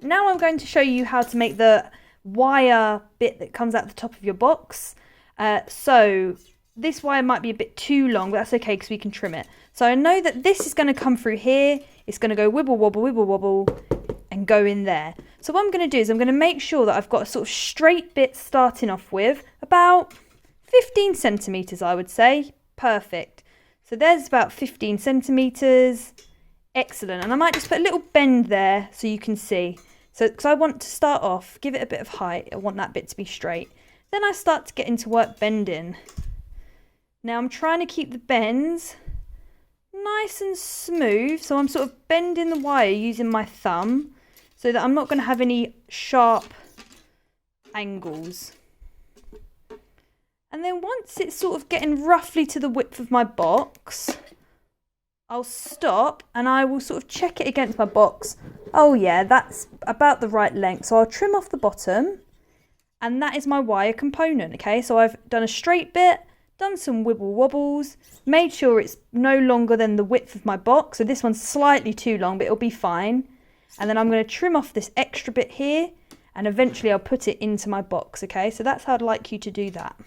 now I'm going to show you how to make the wire bit that comes out the top of your box. So this wire might be a bit too long, but that's okay because we can trim it. So I know that this is going to come through here. It's going to go wibble wobble and go in there. So what I'm going to do is I'm going to make sure that I've got a sort of straight bit starting off with about 15 centimeters, I would say. Perfect. So there's about 15 centimeters. Excellent. And I might just put a little bend there so you can see. So because I want to start off, give it a bit of height. I want that bit to be straight. Then I start to get into work bending. Now I'm trying to keep the bends nice and smooth. So I'm sort of bending the wire using my thumb so that I'm not going to have any sharp angles. And then once it's sort of getting roughly to the width of my box, I'll stop and I will sort of check it against my box. Oh yeah, that's about the right length. So I'll trim off the bottom and that is my wire component. Okay, so I've done a straight bit, done some wibble wobbles, made sure it's no longer than the width of my box. So this one's slightly too long, but it'll be fine. And then I'm going to trim off this extra bit here and eventually I'll put it into my box. Okay, so that's how I'd like you to do that.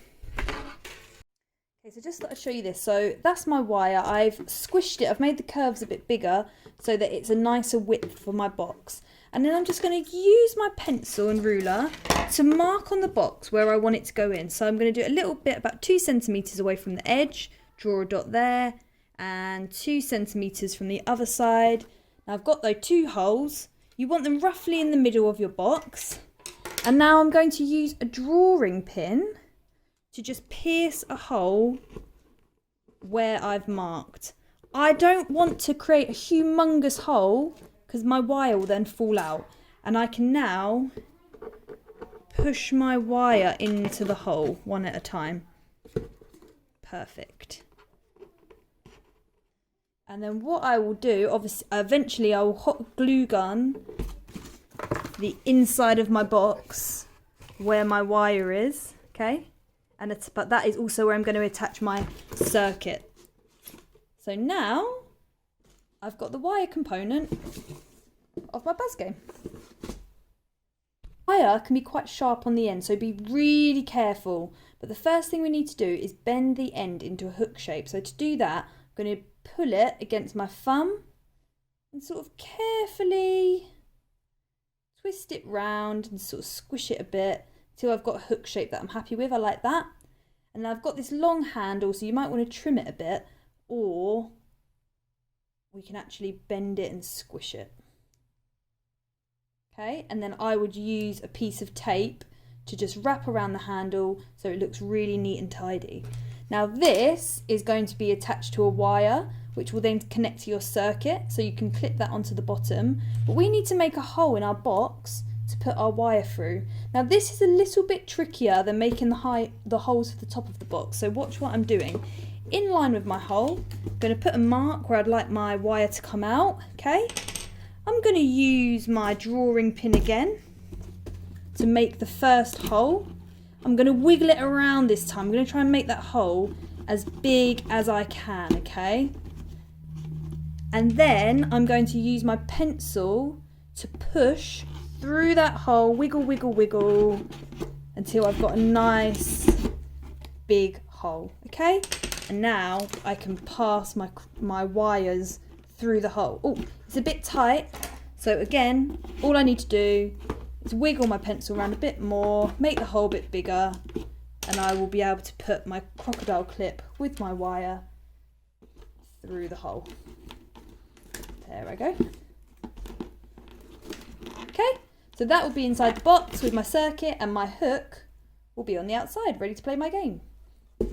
Okay, so just thought I'd show you this. So that's my wire. I've squished it. I've made the curves a bit bigger so that it's a nicer width for my box. And then I'm just going to use my pencil and ruler to mark on the box where I want it to go in. So I'm going to do a little bit about 2 centimeters away from the edge, draw a dot there, and 2 centimeters from the other side. Now I've got those 2 holes. You want them roughly in the middle of your box. And now I'm going to use a drawing pin to just pierce a hole where I've marked. I don't want to create a humongous hole because my wire will then fall out. And I can now push my wire into the hole one at a time. Perfect. And then what I will do, obviously, eventually I will hot glue gun the inside of my box where my wire is, okay? But that is also where I'm going to attach my circuit. So now I've got the wire component of my buzz game. Wire can be quite sharp on the end, so be really careful. But the first thing we need to do is bend the end into a hook shape. So to do that, I'm going to pull it against my thumb and sort of carefully twist it round and sort of squish it a bit till I've got a hook shape that I'm happy with. I like that. And I've got this long handle, so you might want to trim it a bit, or we can actually bend it and squish it. Okay, and then I would use a piece of tape to just wrap around the handle so it looks really neat and tidy. Now this is going to be attached to a wire, which will then connect to your circuit, so you can clip that onto the bottom. But we need to make a hole in our box to put our wire through. Now this is a little bit trickier than making the holes for the top of the box. So watch what I'm doing. In line with my hole, I'm going to put a mark where I'd like my wire to come out. Okay, I'm going to use my drawing pin again to make the first hole. I'm going to wiggle it around this time. I'm going to try and make that hole as big as I can, okay? And then I'm going to use my pencil to push through that hole, wiggle, wiggle, wiggle, until I've got a nice big hole, okay? And now I can pass my wires through the hole. Oh, it's a bit tight. So again, all I need to do is wiggle my pencil around a bit more, make the hole a bit bigger, and I will be able to put my crocodile clip with my wire through the hole. There I go. Okay, so that will be inside the box with my circuit, and my hook will be on the outside, ready to play my game. Okay,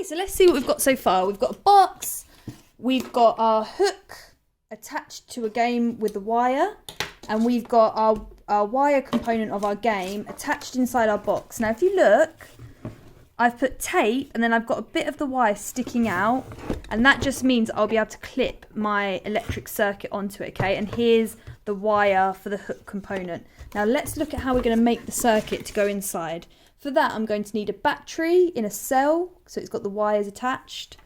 so let's see what we've got so far. We've got a box, we've got our hook attached to a game with the wire, and we've got our wire component of our game attached inside our box. Now if you look, I've put tape and then I've got a bit of the wire sticking out, and that just means I'll be able to clip my electric circuit onto it, okay? And here's the wire for the hook component. Now let's look at how we're going to make the circuit to go inside. For that, I'm going to need a battery in a cell, so it's got the wires attached,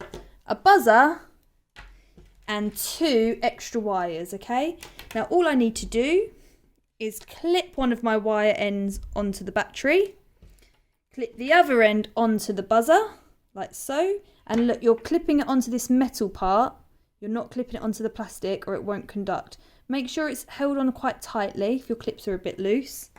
a buzzer, and 2 extra wires, okay? Now all I need to do is clip one of my wire ends onto the battery, clip the other end onto the buzzer, like so, and look, you're clipping it onto this metal part, you're not clipping it onto the plastic or it won't conduct. Make sure it's held on quite tightly if your clips are a bit loose.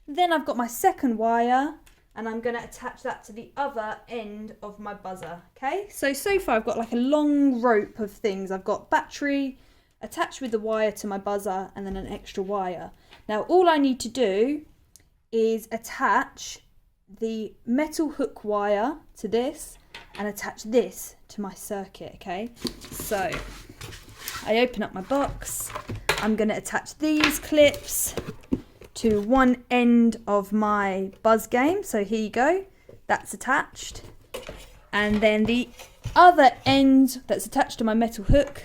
Then I've got my second wire and I'm going to attach that to the other end of my buzzer, okay? So far I've got like a long rope of things. I've got battery attached with the wire to my buzzer and then an extra wire. Now all I need to do is attach the metal hook wire to this and attach this to my circuit, okay? So I open up my box. I'm going to attach these clips to one end of my buzz game. So here you go, that's attached. And then the other end that's attached to my metal hook,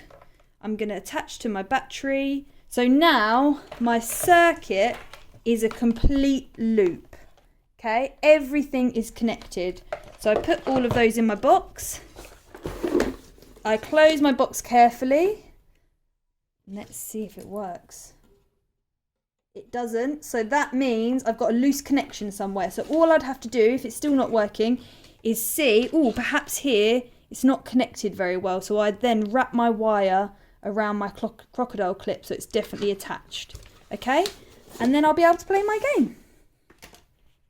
I'm going to attach to my battery. So now my circuit is a complete loop, okay? Everything is connected. So I put all of those in my box. I close my box carefully. Let's see if it works. It doesn't, so that means I've got a loose connection somewhere. So all I'd have to do, if it's still not working, is see, oh, perhaps here it's not connected very well. So I then wrap my wire around my crocodile clip so it's definitely attached, okay? And then I'll be able to play my game.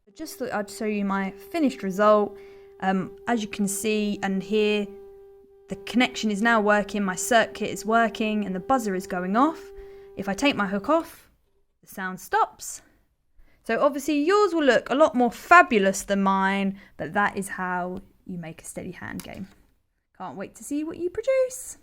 I just thought I'd show you my finished result. As you can see and hear, the connection is now working, my circuit is working, and the buzzer is going off. If I take my hook off, the sound stops. So obviously yours will look a lot more fabulous than mine, but that is how you make a steady hand game. Can't wait to see what you produce.